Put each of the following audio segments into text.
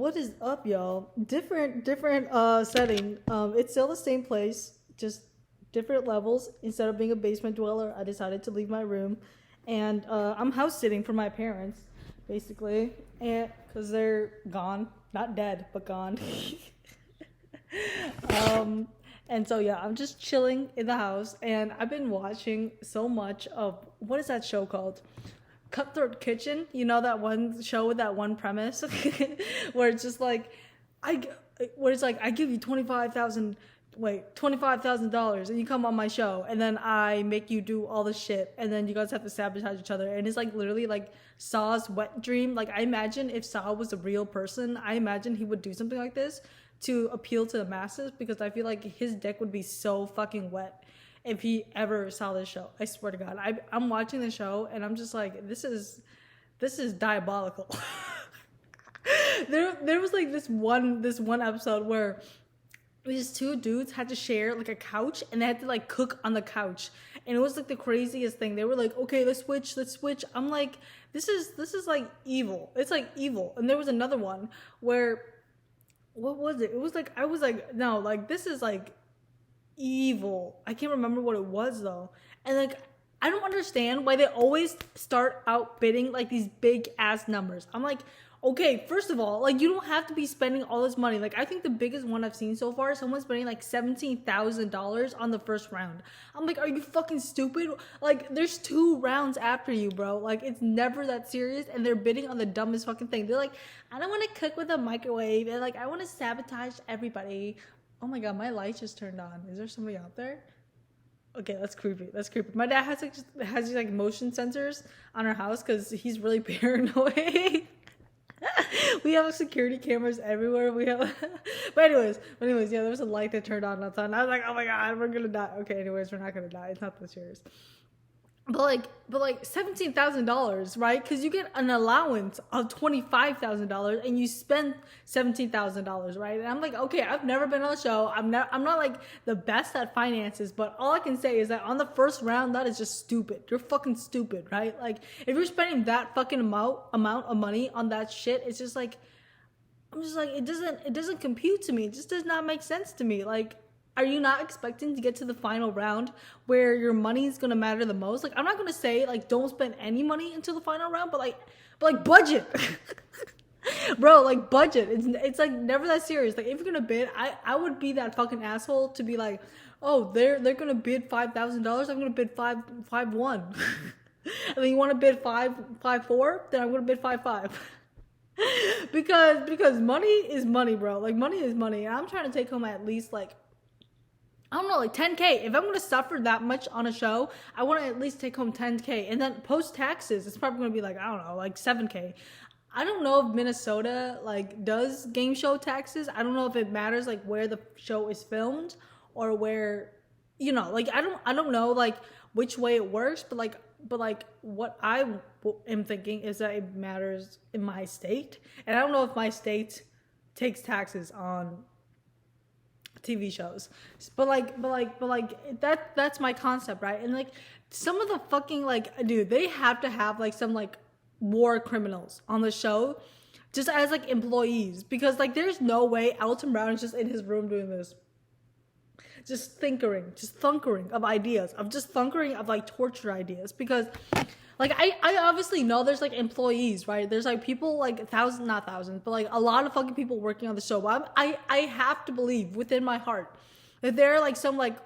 What is up, y'all? Different setting. It's still the same place, just different levels. Instead of being a basement dweller, I decided to leave my room, and I'm house sitting for my parents, basically, and because they're gone, not dead, but gone. And so yeah, I'm just chilling in the house, and I've been watching so much of what is that show called? Cutthroat Kitchen, you know, that one show with that one premise where it's just like I where it's like I give you $25,000 and you come on my show and then I make you do all the shit and then you guys have to sabotage each other, and it's like literally like Saw's wet dream. Like I imagine if Saw was a real person, I imagine he would do something like this to appeal to the masses, because I feel like his dick would be so fucking wet if he ever saw this show. I swear to God, I'm watching the show and I'm just like, this is diabolical. There was like this one episode where these two dudes had to share like a couch and they had to like cook on the couch, and it was like the craziest thing. They were like, okay, let's switch. I'm like, this is like evil. It's like evil. And there was another one where, what was it? It was like, I was like, no, like this is like evil. I can't remember what it was though. And like, I don't understand why they always start out bidding like these big ass numbers. I'm like, okay, first of all, like you don't have to be spending all this money. Like I think the biggest one I've seen so far, someone's spending like $17,000 on the first round. I'm like, are you fucking stupid? Like there's 2 rounds after you, bro. Like it's never that serious, and they're bidding on the dumbest fucking thing. They're like, I don't want to cook with a microwave, and like I want to sabotage everybody. Oh my God, my light just turned on. Is there somebody out there? Okay, that's creepy. My dad has like motion sensors on our house because he's really paranoid. We have security cameras everywhere. But anyways, yeah, there was a light that turned on outside, and I was like, oh my God, we're gonna die. Okay, anyways, we're not gonna die. It's not that serious. But like $17,000, right? Because you get an allowance of $25,000 and you spend $17,000, right? And I'm like, okay, I've never been on a show. I'm not like the best at finances, but all I can say is that on the first round, that is just stupid. You're fucking stupid, right? Like if you're spending that fucking amount of money on that shit, it's just like, I'm just like, it doesn't compute to me. It just does not make sense to me. Like, are you not expecting to get to the final round where your money is going to matter the most? Like, I'm not going to say, like, don't spend any money until the final round, but budget. Bro, like, budget. It's like, never that serious. Like, if you're going to bid, I would be that fucking asshole to be like, oh, they're going to bid $5,000. I'm going to bid 5-1. And then you want to bid 5-4? Then I'm going to bid 5-5. Because money is money, bro. Like, money is money. And I'm trying to take home at least, like, I don't know, like 10K. If I'm going to suffer that much on a show, I want to at least take home 10K. And then post taxes, it's probably going to be like, I don't know, like 7K. I don't know if Minnesota like does game show taxes. I don't know if it matters like where the show is filmed or where, you know, like I don't know like which way it works, but what I am thinking is that it matters in my state. And I don't know if my state takes taxes on TV shows, but that's my concept, right? And like some of the fucking like, dude, they have to have like some like war criminals on the show just as like employees, because like there's no way Alton Brown is just in his room doing this, just thunkering of ideas, of like torture ideas, because like I obviously know there's like employees, right? There's like people like not thousands, but like a lot of fucking people working on the show. But I have to believe within my heart that there are like some like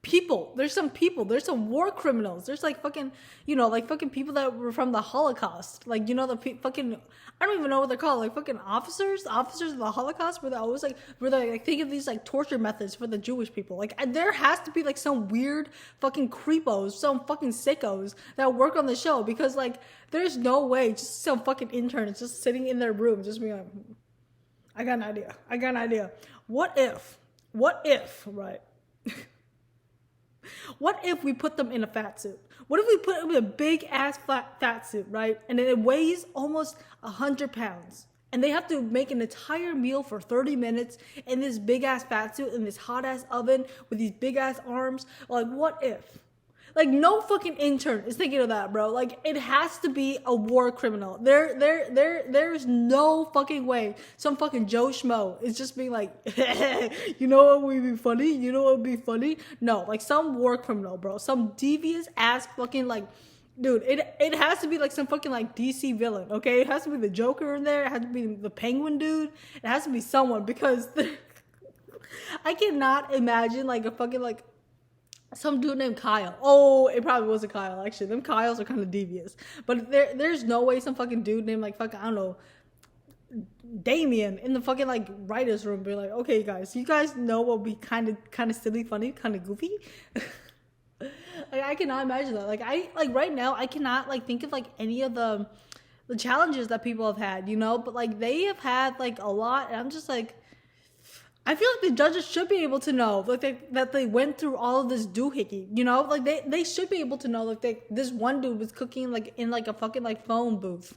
people. There's some war criminals. There's like fucking, you know, like fucking people that were from the Holocaust. Like, you know, the fucking, I don't even know what they're called. Like fucking officers of the Holocaust, where they always like, think of these like torture methods for the Jewish people. Like there has to be like some weird fucking creepos, some fucking sickos that work on the show, because like there's no way just some fucking intern is just sitting in their room just being like, I got an idea. What if, right? What if we put them in a fat suit? What if we put them in a big ass fat suit, right? And then it weighs almost 100 pounds. And they have to make an entire meal for 30 minutes in this big ass fat suit in this hot ass oven with these big ass arms. Like, what if? Like, no fucking intern is thinking of that, bro. Like, it has to be a war criminal. There's no fucking way some fucking Joe Schmo is just being like, you know what would be funny? You know what would be funny? No, like some war criminal, bro. Some devious ass fucking like, dude, it has to be like some fucking like DC villain, okay? It has to be the Joker in there. It has to be the Penguin dude. It has to be someone because I cannot imagine like a fucking like some dude named Kyle. Oh, it probably wasn't Kyle, actually. Them Kyles are kind of devious. But there's no way some fucking dude named like fucking, I don't know, Damien in the fucking like writer's room be like, okay guys, you guys know what would be kind of silly, funny, kind of goofy? Like, I cannot imagine that. Like, I like right now I cannot like think of like any of the challenges that people have had, you know? But like they have had like a lot, and I'm just like, I feel like the judges should be able to know, like that they went through all of this doohickey, you know, like they should be able to know, like this one dude was cooking like in like a fucking like phone booth.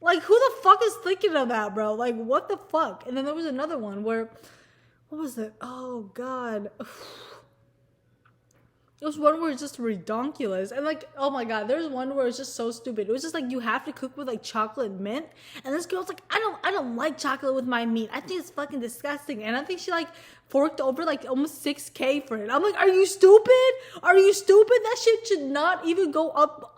Like, who the fuck is thinking of that, bro? Like, what the fuck? And then there was another one where, what was it? Oh god, it was one where it's just redonkulous. And like, oh my god, there's one where it's just so stupid. It was just like, you have to cook with like chocolate mint. And this girl's like, I don't like chocolate with my meat. I think it's fucking disgusting. And I think she like forked over like almost $6,000 for it. I'm like, are you stupid? Are you stupid? That shit should not even go up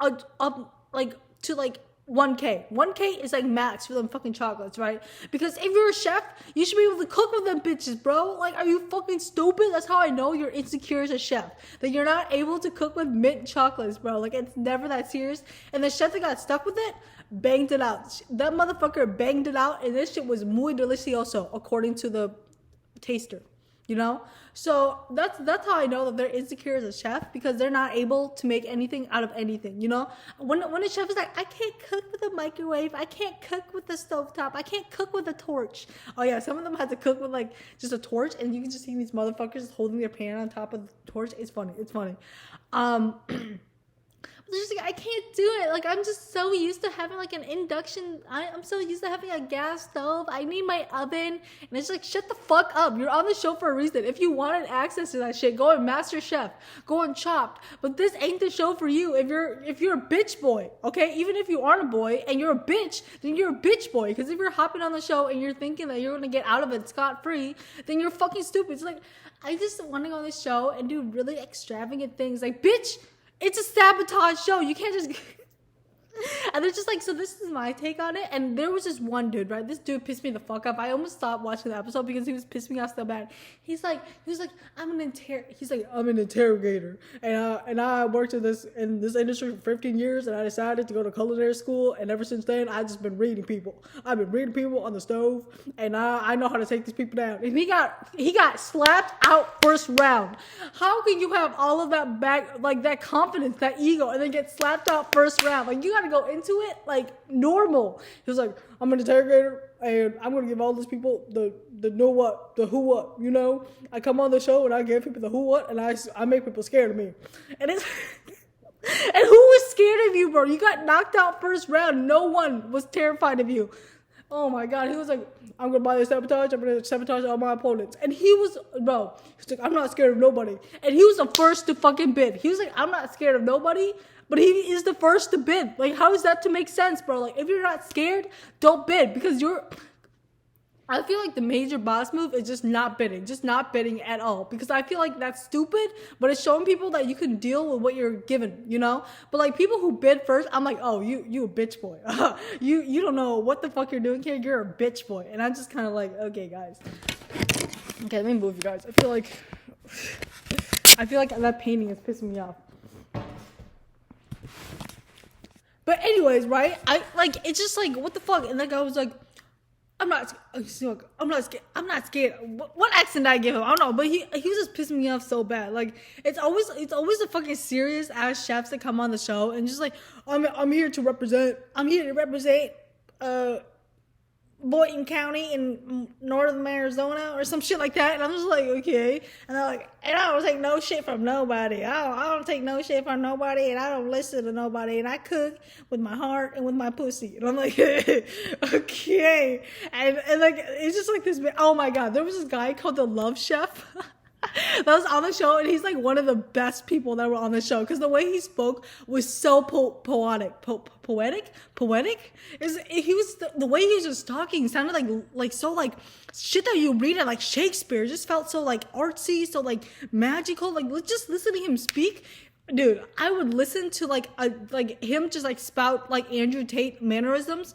like to like 1K. 1K is like max for them fucking chocolates, right? Because if you're a chef, you should be able to cook with them bitches, bro. Like, are you fucking stupid? That's how I know you're insecure as a chef. That you're not able to cook with mint chocolates, bro. Like, it's never that serious. And the chef that got stuck with it, banged it out. That motherfucker banged it out, and this shit was muy delicioso, according to the taster. You know? So that's how I know that they're insecure as a chef, because they're not able to make anything out of anything, you know? When a chef is like, I can't cook with a microwave, I can't cook with a stovetop, I can't cook with a torch. Oh yeah, some of them had to cook with like just a torch, and you can just see these motherfuckers holding their pan on top of the torch. It's funny. Just like, I can't do it. Like, I'm just so used to having like an induction. I'm so used to having a gas stove. I need my oven. And it's like, shut the fuck up. You're on the show for a reason. If you wanted access to that shit, go on Master Chef. Go on Chopped. But this ain't the show for you. If you're a bitch boy, okay? Even if you aren't a boy and you're a bitch, then you're a bitch boy. Because if you're hopping on the show and you're thinking that you're going to get out of it scot-free, then you're fucking stupid. It's like, I just want to go on this show and do really extravagant things. Like, bitch, it's a sabotage show. You can't just... And they're just like, so this is my take on it. And there was this one dude, right? This dude pissed me the fuck up. I almost stopped watching the episode because he was pissing me off so bad. He was like, I'm an interrogator. And I worked in this industry for 15 years, and I decided to go to culinary school. And ever since then, I've just been reading people. I've been reading people on the stove, and I know how to take these people down. And he got slapped out first round. How can you have all of that back, like that confidence, that ego, and then get slapped out first round? Like, you gotta go into it like normal. He was like, I'm an interrogator, and I'm gonna give all these people the know what, the who what, you know? I come on the show and I give people the who what, and I make people scared of me. And it's and who was scared of you, bro? You got knocked out first round. No one was terrified of you. Oh my god, he was like, I'm gonna buy this sabotage, I'm gonna sabotage all my opponents. And he was like, I'm not scared of nobody. And he was the first to fucking bid. He was like, I'm not scared of nobody, but he is the first to bid. Like, how is that to make sense, bro? Like, if you're not scared, don't bid, because I feel like the major boss move is just not bidding at all, because I feel like that's stupid, but it's showing people that you can deal with what you're given, you know? But like, people who bid first, I'm like, oh, you a bitch boy. you don't know what the fuck you're doing here. You're a bitch boy. And I'm just kind of like, okay, guys. Okay, let me move you guys. I feel like that painting is pissing me off. But anyways, right? It's just like, what the fuck? And that guy was like, I'm not scared. What accent did I give him? I don't know, but he was just pissing me off so bad. Like, it's always the fucking serious ass chefs that come on the show and just like, I'm here to represent Boynton County in northern Arizona or some shit like that. And I'm just like, okay. And they're like, and I don't take no shit from nobody. I don't take no shit from nobody, and I don't listen to nobody, and I cook with my heart and with my pussy. And I'm like, okay. And like, it's just like this, oh my god, there was this guy called the Love Chef. that was on the show, and he's like one of the best people that were on the show because the way he spoke was so poetic. He was the way he was just talking sounded like so like shit that you read at like Shakespeare. It just felt so like artsy, so like magical. Like just listening to him speak. Dude, I would listen to like him just like spout like Andrew Tate mannerisms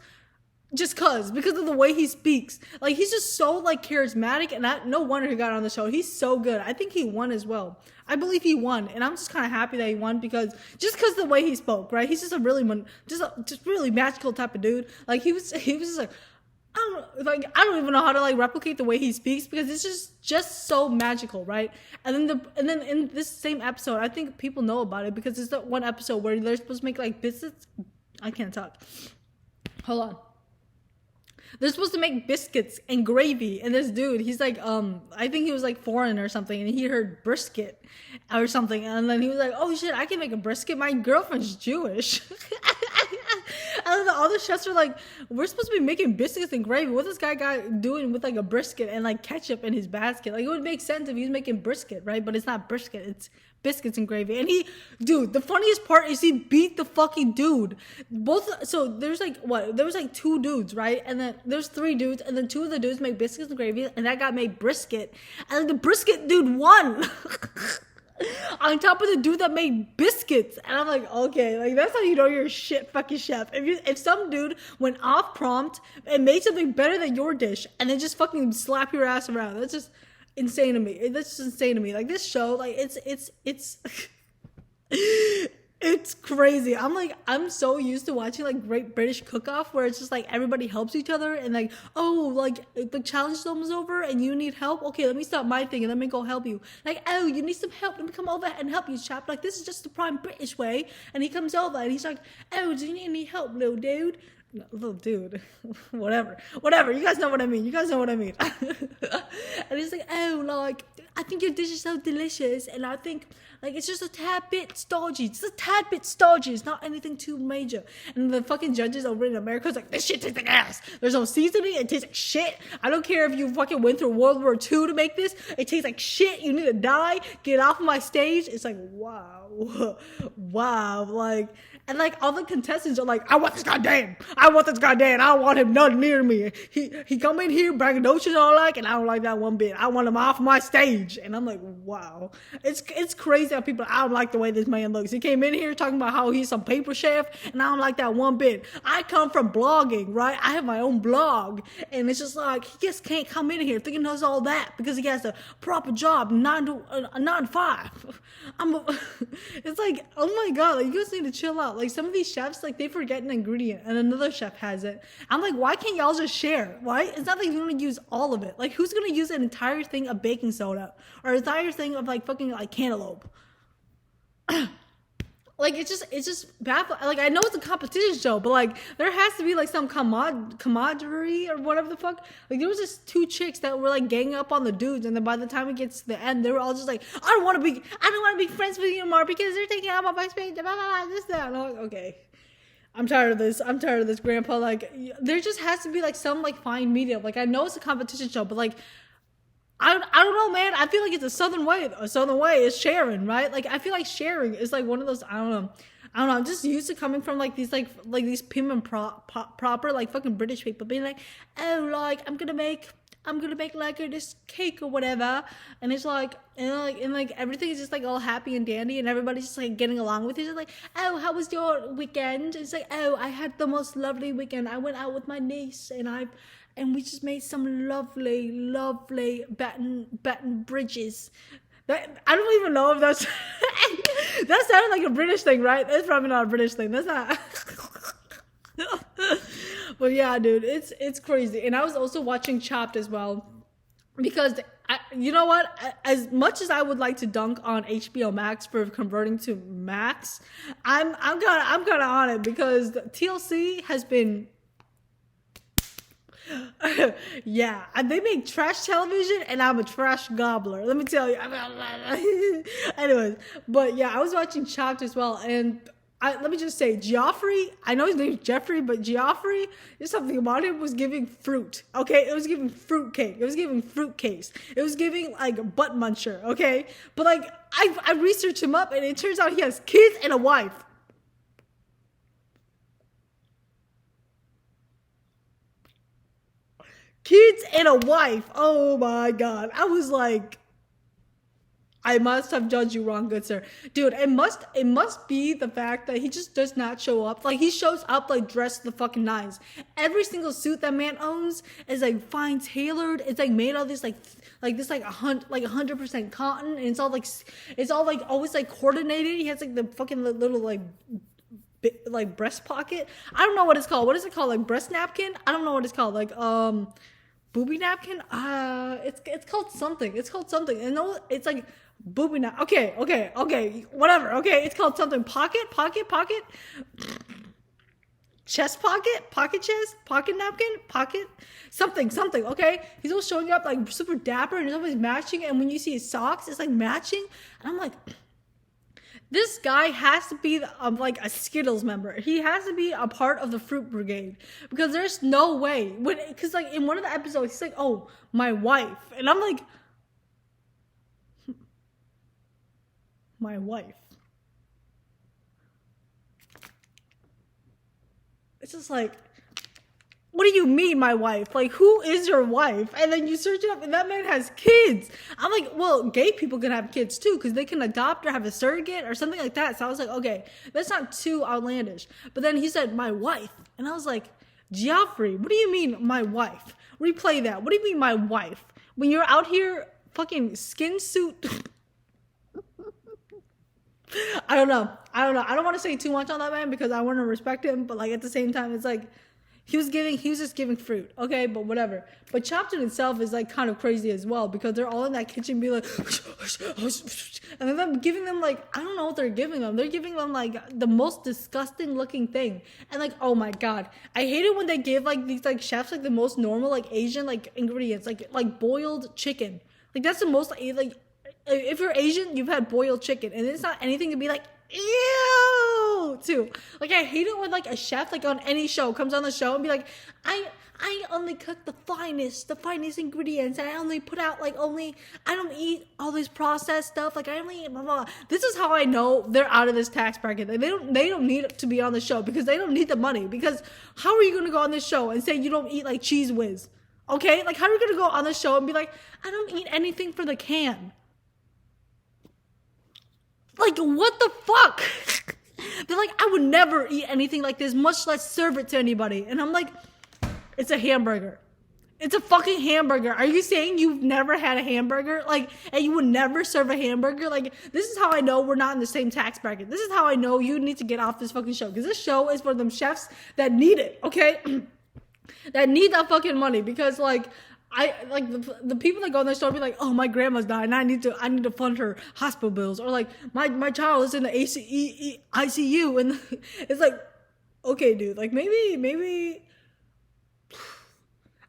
just because of the way he speaks. Like he's just so like charismatic, and no wonder he got on the show. He's so good. I think he won as well. I believe he won, and I'm just kind of happy that he won because the way he spoke, right? He's just a really just really magical type of dude. Like he was just like I don't even know how to like replicate the way he speaks because it's just so magical, right? And then in this same episode, I think people know about it because it's the one episode where they're supposed to make like biscuits. I can't talk. Hold on. They're supposed to make biscuits and gravy, and this dude, he's like, I think he was like foreign or something, and he heard brisket or something, and then he was like, oh shit, I can make a brisket. My girlfriend's Jewish. And then all the chefs are like, we're supposed to be making biscuits and gravy. What's this guy doing with like a brisket and like ketchup in his basket? Like it would make sense if he was making brisket, right? But it's not brisket, it's biscuits and gravy. And the funniest part is he beat the fucking dude. So there's like there was like two dudes, right? And then there's three dudes, and then two of the dudes make biscuits and gravy, and that guy made brisket, and like the brisket dude won. On top of the dude that made biscuits. And I'm like, okay, like that's how you know you're a shit fucking chef. If some dude went off prompt and made something better than your dish and then just fucking slap your ass around, that's just insane to me. That's just insane to me. Like this show, like it's it's crazy. I'm so used to watching like Great British Cook Off where it's just like everybody helps each other and like, oh, like the challenge zone is over and you need help. Okay, let me stop my thing and let me go help you. Like, oh, you need some help. Let me come over and help you, chap. Like, this is just the prime British way. And he comes over and he's like, oh, do you need any help, little dude? No, little dude, whatever. You guys know what I mean. And he's like, oh, like, I think your dish is so delicious, and I think like it's just a tad bit stodgy. It's not anything too major. And the fucking judges over in America is like, this shit tastes like ass. There's no seasoning. It tastes like shit. I don't care if you fucking went through World War II to make this. It tastes like shit. You need to die. Get off of my stage. It's like, wow, like. And like all the contestants are like, I want this goddamn. I don't want him none near me. He come in here braggadocious all like, and I don't like that one bit. I want him off my stage. And I'm like, wow. It's crazy how people, I don't like the way this man looks. He came in here talking about how he's some paper chef, and I don't like that one bit. I come from blogging, right? I have my own blog. And it's just like, he just can't come in here thinking he knows all that because he has a proper job, 9 to 5. It's like, oh my God, like you guys need to chill out. Like some of these chefs, like they forget an ingredient and another chef has it. I'm like, why can't y'all just share? Right? It's not like you're gonna use all of it. Like who's gonna use an entire thing of baking soda or an entire thing of like fucking like cantaloupe? Like it's just baffling. Like I know it's a competition show, but like there has to be like some camaraderie or whatever the fuck. Like there was just two chicks that were like ganging up on the dudes, and then by the time it gets to the end, they were all just like, I don't want to be friends with you anymore because they're taking out my space. Blah, blah, blah, this that. And I'm like, okay, I'm tired of this, Grandpa. Like there just has to be like some like fine medium. Like I know it's a competition show, but like. I don't know, man. I feel like it's a southern way. A southern way is sharing, right? Like I feel like sharing is like one of those. I don't know. I'm just used to coming from like these these prim and proper like fucking British people being like, oh, like I'm gonna make like this cake or whatever, and it's like and everything is just like all happy and dandy, and everybody's just like getting along with it. It's like, oh, how was your weekend? It's like, oh, I had the most lovely weekend. I went out with my niece and we just made some lovely batten bridges. That I don't even know if that's that sounded like a British thing, right? That's probably not a British thing. That's not. But yeah, dude, it's crazy. And I was also watching Chopped as well because you know what? As much as I would like to dunk on HBO Max for converting to Max, I'm kind of on it because TLC has been. Yeah, they make trash television and I'm a trash gobbler, let me tell you. Anyways, but yeah, I was watching Chopped as well, and let me just say, Geoffrey, I know his name's Jeffrey, but Geoffrey, there's something about him was giving fruit, okay? It was giving fruit cake. It was giving fruit cakes. It was giving, like, butt muncher, okay? But, like, I researched him up, and it turns out he has kids and a wife. Kids and a wife. Oh, my God. I was like... I must have judged you wrong, good sir. Dude, it must be the fact that he just does not show up. Like, he shows up like dressed to the fucking nines. Every single suit that man owns is like fine tailored. It's like made out of this this like 100% cotton, and it's all like always like coordinated. He has like the fucking little like breast pocket. I don't know what it's called. What is it called? Like breast napkin? I don't know what it's called. Like booby napkin? It's called something. It's called something. And no, it's like booby napkin. Okay. Whatever. Okay, it's called something. Pocket. Chest pocket chest, pocket napkin, pocket, something. Okay, he's always showing up like super dapper, and he's always matching. And when you see his socks, it's like matching. And I'm like, this guy has to be like a Skittles member. He has to be a part of the Fruit Brigade, because there's no way. Because like in one of the episodes, he's like, "Oh, my wife," and I'm like, "My wife." It's just like, what do you mean, my wife? Like, who is your wife? And then you search it up, and that man has kids. I'm like, well, gay people can have kids too, because they can adopt or have a surrogate or something like that. So I was like, okay, that's not too outlandish. But then he said, my wife. And I was like, Geoffrey, what do you mean, my wife? Replay that. What do you mean, my wife? When you're out here fucking skin suit... I don't know. I don't want to say too much on that man, because I want to respect him, but like at the same time, it's like he was just giving fruit, okay, but whatever. But Chopped in itself is like kind of crazy as well, because they're all in that kitchen being like, and then them giving them like, I don't know what they're giving them. They're giving them like the most disgusting looking thing, and like, oh my god, I hate it when they give like these like chefs like the most normal like Asian like ingredients, like boiled chicken. Like that's the most like. If you're Asian, you've had boiled chicken, and it's not anything to be like, ew, too. Like, I hate it when, like, a chef, like, on any show, comes on the show and be like, I only cook the finest ingredients, and I only put out, like, I don't eat all this processed stuff, like, I only eat blah, blah. This is how I know they're out of this tax bracket. They don't need to be on the show, because they don't need the money, because how are you going to go on this show and say you don't eat, like, Cheese Whiz? Okay? Like, how are you going to go on the show and be like, I don't eat anything for the can? Like, what the fuck? They're like, I would never eat anything like this, much less serve it to anybody. And I'm like, it's a hamburger. It's a fucking hamburger. Are you saying you've never had a hamburger? Like, and you would never serve a hamburger? Like, this is how I know we're not in the same tax bracket. This is how I know you need to get off this fucking show. Because this show is for them chefs that need it, okay? That need that fucking money. Because, like... I like the people that go on this show be like, oh, my grandma's died, and I need to fund her hospital bills, or like my child is in the ICU, and it's like, okay, dude, like maybe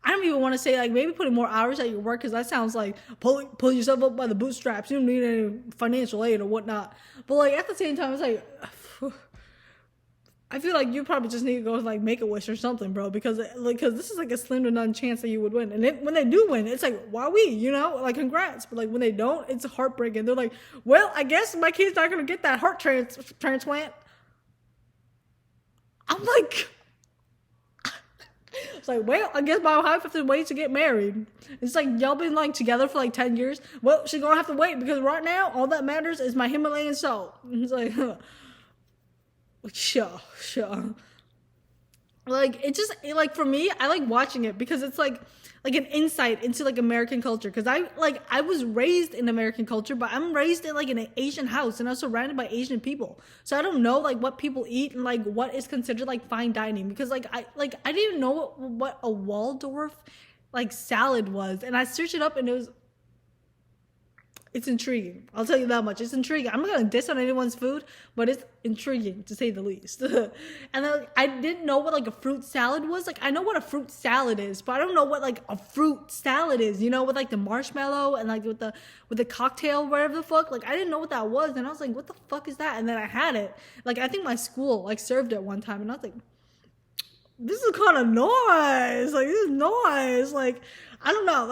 I don't even want to say like maybe putting more hours at your work, because that sounds like pull yourself up by the bootstraps. You don't need any financial aid or whatnot. But like at the same time, it's like. I feel like you probably just need to go like Make-A-Wish or something, bro, because this is like a slim to none chance that you would win. And when they do win, it's like, wowee, you know, like congrats. But like when they don't, it's heartbreaking. They're like, well, I guess my kid's not gonna get that heart transplant. I'm like, it's like, well, I guess my wife has to wait to get married. It's like y'all been like together for like 10 years. Well, she's gonna have to wait, because right now all that matters is my Himalayan salt. It's like. Sure. Like, it just, like, for me, I like watching it, because it's like an insight into, like, American culture. Because I was raised in American culture, but I'm raised in, like, an Asian house, and I'm surrounded by Asian people. So I don't know, like, what people eat and, like, what is considered, like, fine dining. Because, I didn't even know what a Waldorf, like, salad was. And I searched it up, and it was... It's intriguing. I'll tell you that much. It's intriguing. I'm not gonna diss on anyone's food, but it's intriguing to say the least. And then like, I didn't know what like a fruit salad was. Like I know what a fruit salad is, but I don't know what like a fruit salad is. You know, with like the marshmallow and like with the cocktail, whatever the fuck. Like I didn't know what that was, and I was like, what the fuck is that? And then I had it. Like I think my school like served it one time, and I was like, this is kind of noise. Like this is noise. Like I don't know.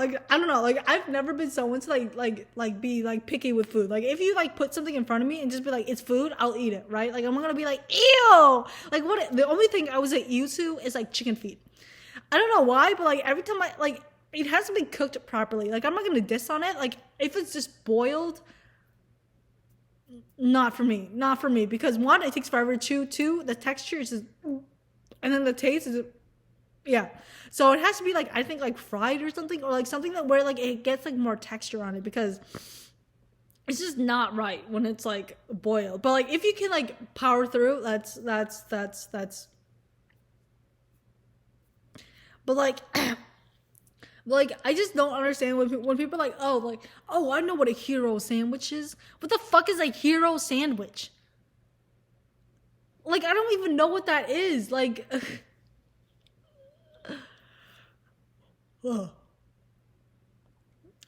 Like I've never been someone to like be like picky with food. Like if you like put something in front of me and just be like it's food, I'll eat it. Right? Like I'm not gonna be like ew. Like what? The only thing I was like used to is like chicken feet. I don't know why, but like every time I like it has to be cooked properly. Like I'm not gonna diss on it. Like if it's just boiled. Not for me. Not for me. Because one, it takes forever to chew. Two, the texture is just and then the taste is yeah, so it has to be like I think like fried or something, or like something that where like it gets like more texture on it, because it's just not right when it's like boiled. But like if you can like power through, that's but like I just don't understand when people are like oh I know what a hero sandwich is. What the fuck is a hero sandwich? Like, I don't even know what that is. Like, ugh.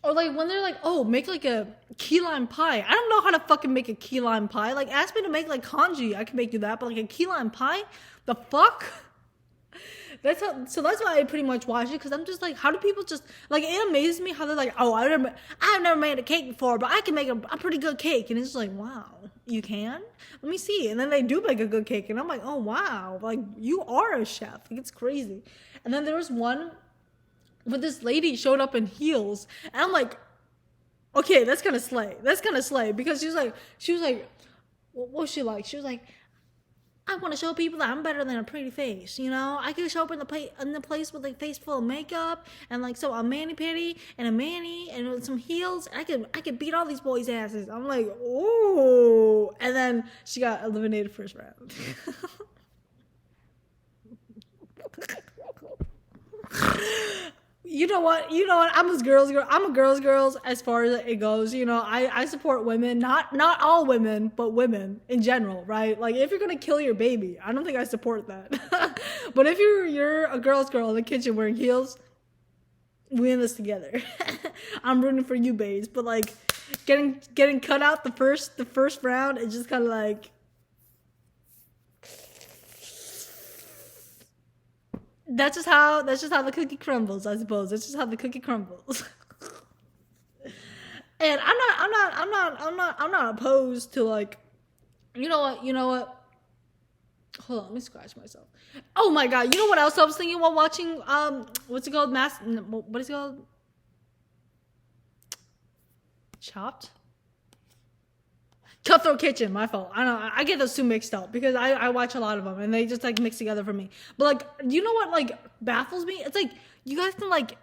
Or like when they're like, oh, make like a key lime pie. I don't know how to fucking make a key lime pie. Like, ask me to make like congee. I can make you that. But like a key lime pie? The fuck? So that's why I pretty much watch it, because I'm just like, how do people just like, it amazes me how they're like, oh, I've never made a cake before, but I can make a pretty good cake. And it's just like, wow, you can? Let me see. And then they do make a good cake, and I'm like, oh wow, like you are a chef. Like it's crazy. And then there was one where this lady showed up in heels, and I'm like, okay, that's gonna slay. That's gonna slay, because she was like, what was she like? She was like, I want to show people that I'm better than a pretty face, you know? I could show up in the place with like face full of makeup and like so a mani-pedi and a mani and with some heels. I could beat all these boys' asses. I'm like, ooh. And then she got eliminated first round. You know what? I'm a girl's girl. I'm a girl's as far as it goes. You know, I support women, not all women, but women in general, right? Like if you're gonna kill your baby, I don't think I support that. But if you're a girl's girl in the kitchen wearing heels, we in this together. I'm rooting for you, babes. But like getting cut out the first round, it's just kind of like. That's just how the cookie crumbles, I suppose. That's just how the cookie crumbles. And I'm not opposed to like, you know what? Hold on, let me scratch myself. Oh my god, you know what else I was thinking while watching what's it called? What is it called? Chopped? Cutthroat Kitchen, my fault. I don't know. I get those two mixed up because I watch a lot of them and they just like mix together for me. But like, you know what like baffles me? It's like you guys can like,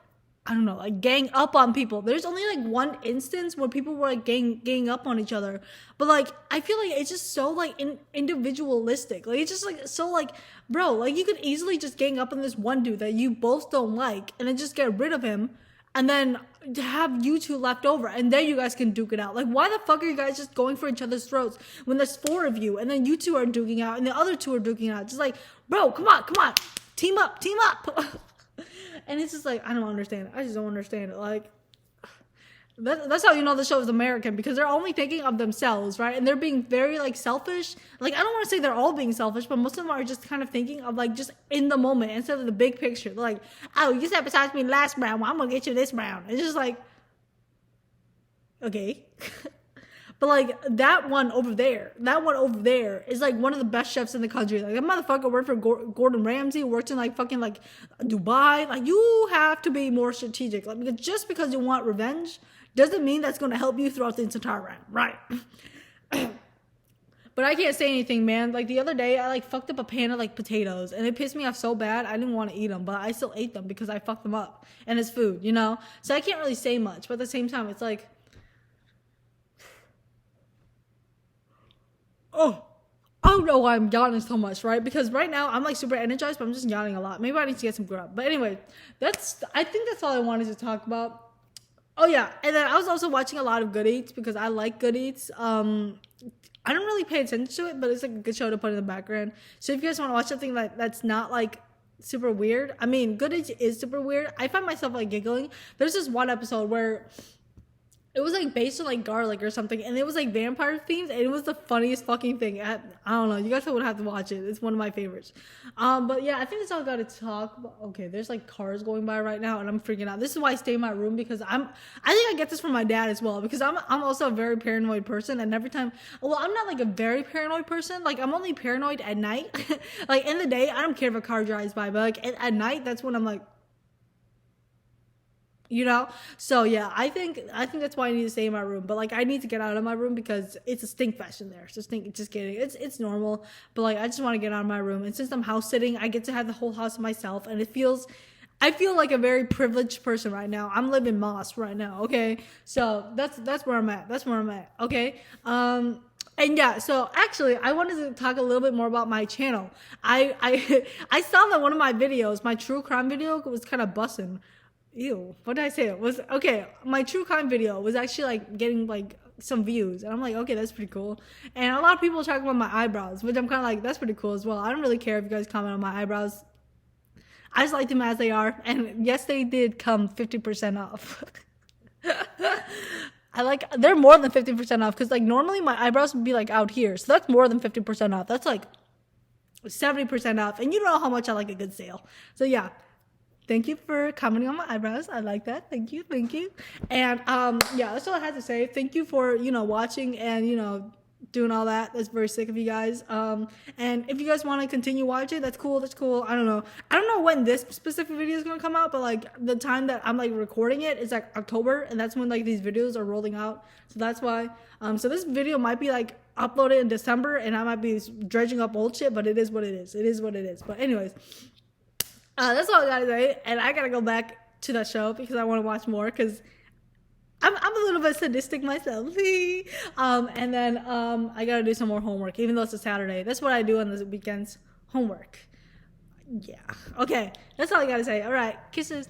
I don't know, like gang up on people. There's only like one instance where people were like gang up on each other. But like, I feel like it's just so like individualistic. Like it's just like so like, bro, like you could easily just gang up on this one dude that you both don't like and then just get rid of him. And then have you two left over, and then you guys can duke it out. Like, why the fuck are you guys just going for each other's throats when there's 4 of you, and then you two are duking out, and the other 2 are duking out? Just like, bro, come on, team up. And it's just like, I don't understand it. I just don't understand it. Like, that's how you know the show is American, because they're only thinking of themselves, right? And they're being very like selfish. Like, I don't want to say they're all being selfish, but most of them are just kind of thinking of like just in the moment instead of the big picture. They're like, oh, you sabotaged me last round, well, I'm gonna get you this round. It's just like, okay. But like that one over there is like one of the best chefs in the country. Like that motherfucker worked for Gordon Ramsay, worked in like fucking like Dubai. Like you have to be more strategic. Like because just because you want revenge doesn't mean that's going to help you throughout the entire round, right? But I can't say anything, man. Like the other day, I like fucked up a pan of like potatoes, and it pissed me off so bad. I didn't want to eat them, but I still ate them because I fucked them up, and it's food, you know. So I can't really say much, but at the same time, it's like, oh, I don't know why I'm yawning so much, right? Because right now I'm like super energized, but I'm just yawning a lot. Maybe I need to get some grub. But anyway, I think that's all I wanted to talk about. Oh yeah, and then I was also watching a lot of Good Eats because I like Good Eats. I don't really pay attention to it, but it's like a good show to put in the background. So if you guys want to watch something that's not like super weird, I mean, Good Eats is super weird. I find myself like giggling. There's this one episode where it was like based on like garlic or something, and it was like vampire themed, and it was the funniest fucking thing. I don't know. You guys would have to watch it. It's one of my favorites. But yeah, I think that's all I got to talk about. Okay, there's like cars going by right now, and I'm freaking out. This is why I stay in my room because I think I get this from my dad as well because I'm also a very paranoid person, and every time, well, I'm not like a very paranoid person. Like I'm only paranoid at night. Like in the day, I don't care if a car drives by, but like at night, that's when I'm like, you know. So yeah, I think that's why I need to stay in my room, but like I need to get out of my room because it's a stink fest in there. Just kidding, it's normal, but like I just want to get out of my room, and since I'm house sitting, I get to have the whole house to myself, and I feel like a very privileged person right now. I'm living Moss right now, okay? So that's where I'm at. Okay. And yeah, so actually, I wanted to talk a little bit more about my channel. I saw that one of my videos, my true crime video, was kind of busting. Ew, what did I say? It was okay. My true crime video was actually like getting like some views, and I'm like, okay, that's pretty cool. And a lot of people talk about my eyebrows, which I'm kind of like, that's pretty cool as well. I don't really care if you guys comment on my eyebrows. I just like them as they are, and yes, they did come 50% off. They're more than 50% off because like normally my eyebrows would be like out here, so that's more than 50% off. That's like 70% off, and you know how much I like a good sale. So yeah. Thank you for commenting on my eyebrows. I like that. Thank you. And yeah, that's all I had to say. Thank you for, watching and, doing all that. That's very sick of you guys. And if you guys want to continue watching, that's cool. I don't know when this specific video is going to come out, but like the time that I'm like recording it is like October, and that's when like these videos are rolling out. So that's why. So this video might be like uploaded in December, and I might be dredging up old shit, but it is what it is. But anyways, that's all I gotta say, and I gotta go back to that show because I want to watch more because I'm a little bit sadistic myself. And then I gotta do some more homework, even though it's a Saturday. That's what I do on the weekends, homework. Yeah. Okay, that's all I gotta say. All right, kisses.